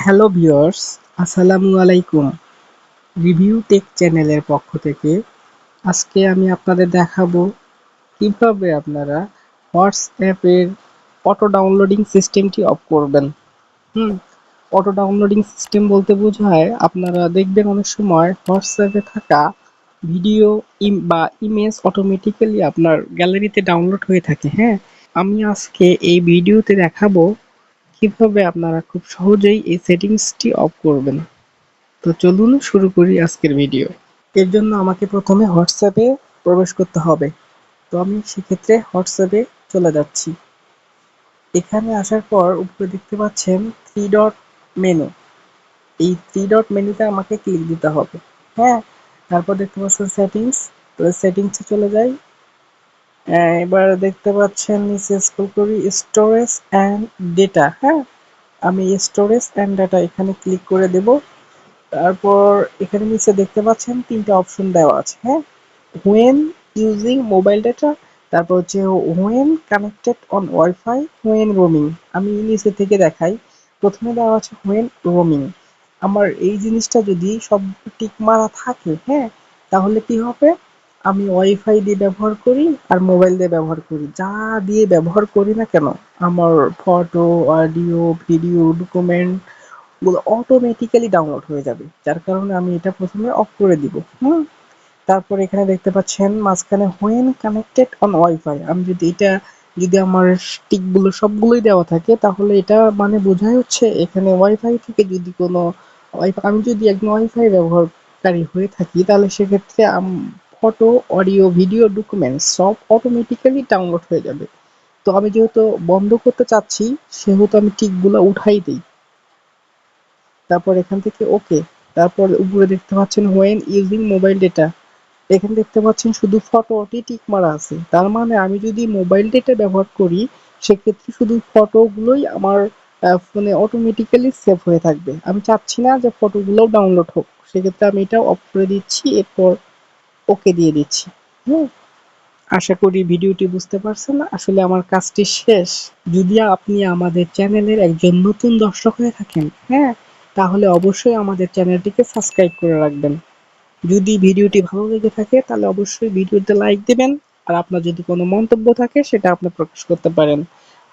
Hello viewers, আসসালামু আলাইকুম। Review take চ্যানেলের পক্ষ থেকে আজকে আমি আপনাদের দেখাবো কিভাবে আপনারা হোয়াটসঅ্যাপের অটো ডাউনলোডিং সিস্টেমটি অফ করবেন। হুম অটো ডাউনলোডিং সিস্টেম বলতে বোঝায় আপনারা দেখবেন অনেক সময় হোয়াটসঅ্যাপে থাকা ভিডিও বা ইমেজ অটোমেটিক্যালি আপনার গ্যালারিতে ডাউনলোড হয়ে থাকে। হ্যাঁ, আমি আজকে এই ভিডিওতে দেখাবো কিভাবে আপনারা খুব সহজেই এই সেটিংসটি অফ করবেন। তো চলুন শুরু করি আজকের ভিডিও। এর জন্য আমাকে প্রথমে হোয়াটসঅ্যাপে প্রবেশ করতে হবে। তো আমি সেক্ষেত্রে হোয়াটসঅ্যাপে চলে যাচ্ছি। এখানে আসার পর উপরে দেখতে পাচ্ছেন থ্রি ডট মেনু। এই থ্রি ডট মেনুতে আমাকে ক্লিক দিতে হবে। হ্যাঁ, তারপর দেখতে পাচ্ছেন সেটিংস। তো সেটিংসে চলে যাই। এবার দেখতে পাচ্ছেন নিচে স্ক্রল করি স্টোরেজ অ্যান্ড ডেটা। হ্যাঁ, আমি স্টোরেজ অ্যান্ড ডেটা এখানে ক্লিক করে দেব। তারপর এখানে নিচে দেখতে পাচ্ছেন তিনটা অপশন দেওয়া আছে। হ্যাঁ, হোয়েন ইউজিং মোবাইল ডেটা, তারপর হচ্ছে when connected on wifi, when roaming. আমি নিচে থেকে দেখাই। প্রথমে দেওয়া আছে হোয়েন রোমিং। আমার এই জিনিসটা যদি সব টিক মারা থাকে, হ্যাঁ, তাহলে কি হবে, আমি ওয়াইফাই দিয়ে ব্যবহার করি আর মোবাইল দিয়ে ব্যবহার করি, যা দিয়ে ব্যবহার করি না কেন, আমার ফটো, অডিও, ভিডিও, ডকুমেন্ট গুলো অটোমেটিক্যালি ডাউনলোড হয়ে যাবে। যার কারণে আমি এটা প্রথমে অফ করে দিব। তারপর এখানে দেখতে পাচ্ছেন মাঝখানে হোয়েন কানেক্টেড অন ওয়াইফাই। আমি যদি এটা, যদি আমার টিকগুলো সবগুলোই দেওয়া থাকে তাহলে এটা মানে বোঝাই হচ্ছে এখানে ওয়াইফাই থেকে যদি কোনো আমি যদি একজন ওয়াইফাই ব্যবহারকারী হয়ে থাকি তাহলে সেক্ষেত্রে ফটো, অডিও, ভিডিও, ডকুমেন্টস সব অটোমেটিক্যালি ডাউনলোড হয়ে যাবে। তো আমি যেহেতু বন্ধ করতে চাচ্ছি সেহেতু আমি টিকগুলো উঠাই দিই। তারপর এখান থেকে ওকে। তারপর উপরে দেখতে পাচ্ছেন হোয়েন ইউজিং মোবাইল ডেটা। এখানে দেখতে পাচ্ছেন শুধু ফটোটি টিক মারা আছে। তার মানে আমি যদি মোবাইল ডেটা ব্যবহার করি সেক্ষেত্রে শুধু ফটোগুলোই আমার ফোনে অটোমেটিক্যালি সেভ হয়ে থাকবে। আমি চাচ্ছি না যে ফটোগুলোও ডাউনলোড হোক, সেক্ষেত্রে আমি এটা অফ করে দিচ্ছি। এরপর ওকে দিয়ে দিচ্ছি। হুম আশা করি ভিডিওটি বুঝতে পারছেন। আসলে আমার কাজটি শেষ। যদি আপনি আমাদের চ্যানেলের একজন নতুন দর্শক হয়ে থাকেন, হ্যাঁ, তাহলে অবশ্যই আমাদের চ্যানেলটিকে সাবস্ক্রাইব করে রাখবেন। যদি ভিডিওটি ভালো লেগে থাকে তাহলে অবশ্যই ভিডিওতে লাইক দিবেন। আর আপনার যদি কোনো মন্তব্য থাকে সেটা আপনি প্রকাশ করতে পারেন।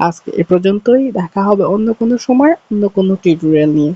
আজকে এ পর্যন্তই। দেখা হবে অন্য কোনো সময় অন্য কোনো টিউটোরিয়াল নিয়ে।